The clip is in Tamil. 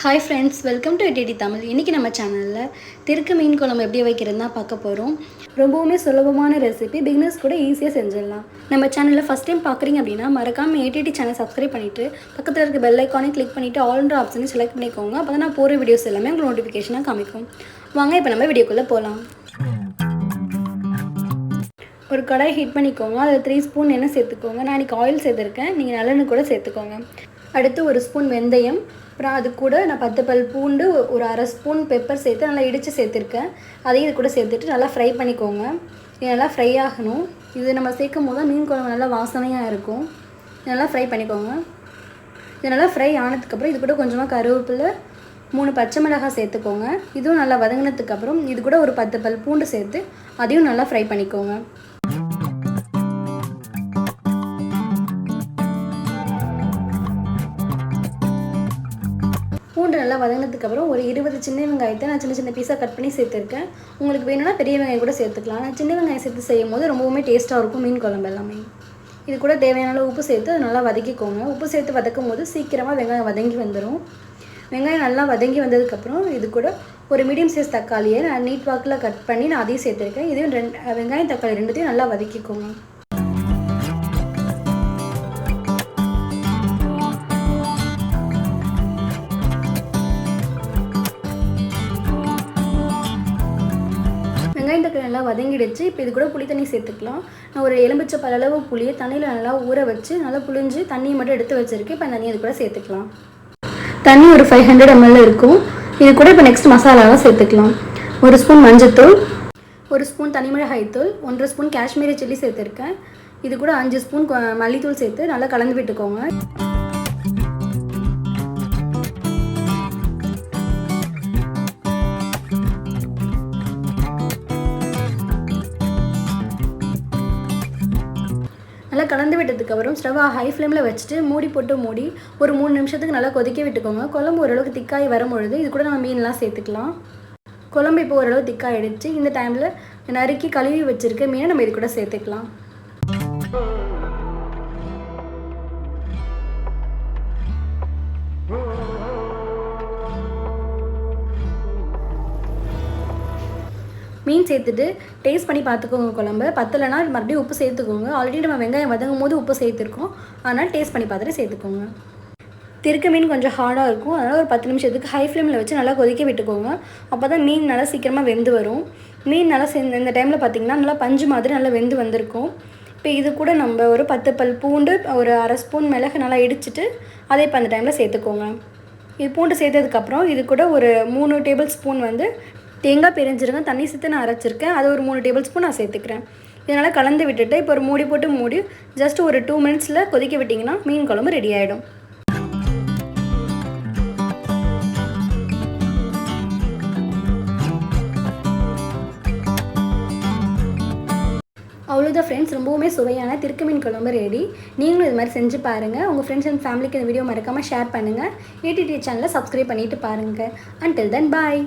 Hi friends, welcome to EDT Tamil. இன்றைக்கி நம்ம சேனலில் திருக்கு மீன் குழம்பு எப்படி வைக்கிறது தான் பார்க்க போகிறோம். ரொம்பவுமே சுலபமான ரெசிபி, பிகினர்ஸ் கூட ஈஸியாக செஞ்சிடலாம். நம்ம சேனலில் ஃபஸ்ட் டைம் பார்க்குறீங்க அப்படின்னா மறக்காமல் ஏடிடி சேனல் சப்ஸ்கிரைப் பண்ணிவிட்டு பக்கத்தில் இருக்க பெல் ஐக்கானே கிளிக் பண்ணிவிட்டு ஆல்ன்ற ஆப்ஷனை செலக்ட் பண்ணிக்கோங்க. அப்போ தான் நான் போகிற வீடியோஸ் எல்லாமே உங்களுக்கு நோட்டிஃபிகேஷனாக காமிக்கும். வாங்க இப்போ நம்ம வீடியோக்குள்ளே போகலாம். ஒரு கடாய் ஹீட் பண்ணிக்கோங்க. அதில் 3 ஸ்பூன் எண்ணெய் சேர்த்துக்கோங்க. நான் இன்றைக்கி ஆயில் சேர்த்துருக்கேன், நீங்கள் நல்லெண்ணெய் கூட சேர்த்துக்கோங்க. அடுத்து 1 ஸ்பூன் வெந்தயம், அப்புறம் அது கூட நான் 10 பல் பூண்டு, ஒரு அரை ஸ்பூன் பெப்பர் சேர்த்து நல்லா இடித்து சேர்த்துருக்கேன். அதையும் இது கூட சேர்த்துட்டு நல்லா ஃப்ரை பண்ணிக்கோங்க. இது நல்லா ஃப்ரை ஆகணும். இது நம்ம சேர்க்கும் போது தான் மீன் குழம்பு நல்லா வாசனையாக இருக்கும். நல்லா ஃப்ரை பண்ணிக்கோங்க. இது நல்லா ஃப்ரை ஆனதுக்கப்புறம் இது கூட கொஞ்சமாக கருவேப்பிலை, 3 பச்சை மிளகாய் சேர்த்துக்கோங்க. இதுவும் நல்லா வதங்கினதுக்கப்புறம் இது கூட ஒரு 10 பல் பூண்டு சேர்த்து அதையும் நல்லா ஃப்ரை பண்ணிக்கோங்க. பூண்டு நல்லா வதங்கினதுக்கப்புறம் ஒரு 20 சின்ன வெங்காயத்தை நான் சின்ன பீஸாக கட் பண்ணி சேர்த்துருக்கேன். உங்களுக்கு வேணும்னா பெரிய வெங்காயம் கூட சேர்த்துக்கலாம். நான் சின்ன வெங்காயம் சேர்த்து செய்யும் போது ரொம்பவுமே டேஸ்ட்டாக இருக்கும் மீன் குழம்பு எல்லாமே. இது கூட தேவையான உப்பு சேர்த்து அது நல்லா வதக்கிக்கோங்க. உப்பு சேர்த்து வதக்கும் போது சீக்கிரமாக வெங்காயம் வதங்கி வந்துடும். வெங்காயம் நல்லா வதங்கி வந்ததுக்கப்புறம் இது கூட ஒரு மீடியம் சைஸ் தக்காளியை நான் நீட் வாக்கில் கட் பண்ணி நான் அதையும் சேர்த்துருக்கேன். இதையும் வெங்காயம் தக்காளி ரெண்டுத்தையும் நல்லா வதக்கிக்கோங்க. வெங்காயம் தக்காளி நல்லா வதங்கிடுச்சு. இப்போ இது கூட புளி தண்ணி சேர்த்துக்கலாம். நான் ஒரு எலுமிச்சை பழளவு புளியை தண்ணியில் நல்லா ஊற வச்சு நல்லா புளிஞ்சு தண்ணியை மட்டும் எடுத்து வச்சுருக்கேன். இப்போ தண்ணி இது கூட சேர்த்துக்கலாம். தண்ணி ஒரு 500 ml இருக்கும். இது கூட இப்போ நெக்ஸ்ட் மசாலாவாக சேர்த்துக்கலாம். 1 ஸ்பூன் மஞ்சள்தூள், 1 ஸ்பூன் தனி மிளகாய்த்தூள், 1.5 ஸ்பூன் காஷ்மீரி சில்லி சேர்த்துருக்கேன். இது கூட 5 ஸ்பூன் மல்லித்தூள் சேர்த்து நல்லா கலந்து விட்டுக்கோங்க. நல்லா கலந்து விட்டதுக்கப்புறம் ஸ்டவ்வை ஹை ஃப்ளேமில் வச்சுட்டு மூடி ஒரு 3 நிமிஷத்துக்கு நல்லா கொதிக்க விட்டுக்கோங்க. குழம்பு ஓரளவுக்கு திக்காகி வரும்பொழுது இது கூட நம்ம மீன்லாம் சேர்த்துக்கலாம். குழம்பு இப்போ ஓரளவு திக்காகிடுச்சு. இந்த டைமில் நறுக்கி கழுவி வச்சுருக்க மீனை நம்ம இது கூட சேர்த்துக்கலாம். மீன் சேர்த்துட்டு டேஸ்ட் பண்ணி பார்த்துக்கோங்க. குழம்பு பத்தலைன்னா மறுபடியும் உப்பு சேர்த்துக்கோங்க. ஆல்ரெடி நம்ம வெங்காயம் வதங்கும் போது உப்பு சேர்த்துருக்கோம். அதனால் டேஸ்ட் பண்ணி பார்த்துட்டு சேர்த்துக்கோங்க. திருக்க மீன் கொஞ்சம் ஹார்டாக இருக்கும். அதனால் ஒரு 10 நிமிஷத்துக்கு ஹை ஃப்ளேமில் வச்சு நல்லா கொதிக்க விட்டுக்கோங்க. அப்போ தான் மீன் நல்லா சீக்கிரமாக வெந்து வரும். மீன் நல்லா இந்த டைமில் பார்த்திங்கன்னா நல்லா பஞ்சு மாதிரி நல்லா வெந்து வந்திருக்கும். இப்போ இது கூட நம்ம ஒரு 10 பல் பூண்டு, ஒரு அரை ஸ்பூன் மிளகு நல்லா இடிச்சிட்டு அதை இப்போ அந்த டைமில் சேர்த்துக்கோங்க. இது பூண்டு சேர்த்ததுக்கப்புறம் இது கூட ஒரு 3 டேபிள் ஸ்பூன் தேங்காய் பெருஞ்சீரகம் தண்ணி சேர்த்து நான் அரைச்சிருக்கேன். அது ஒரு 3 டேபிள் ஸ்பூன் நான் சேர்த்துக்கிறேன். இதனால் கலந்து விட்டுட்டு இப்போ ஒரு மூடி ஜஸ்ட் ஒரு 2 மினிட்ஸில் கொதிக்க விட்டிங்கன்னா மீன் குழம்பு ரெடி ஆகிடும். அவ்வளோதான் ஃப்ரெண்ட்ஸ், ரொம்பவுமே சுவையான திருக்கு மீன் குழம்பு ரெடி. நீங்களும் இது மாதிரி செஞ்சு பாருங்கள். உங்கள் ஃப்ரெண்ட்ஸ் அண்ட் ஃபேமிலிக்கு இந்த வீடியோ மறக்காமல் ஷேர் பண்ணுங்கள். ஏடிடி சேனலை சப்ஸ்கிரைப் பண்ணிவிட்டு பாருங்கள். அன்டில் தென் பாய்.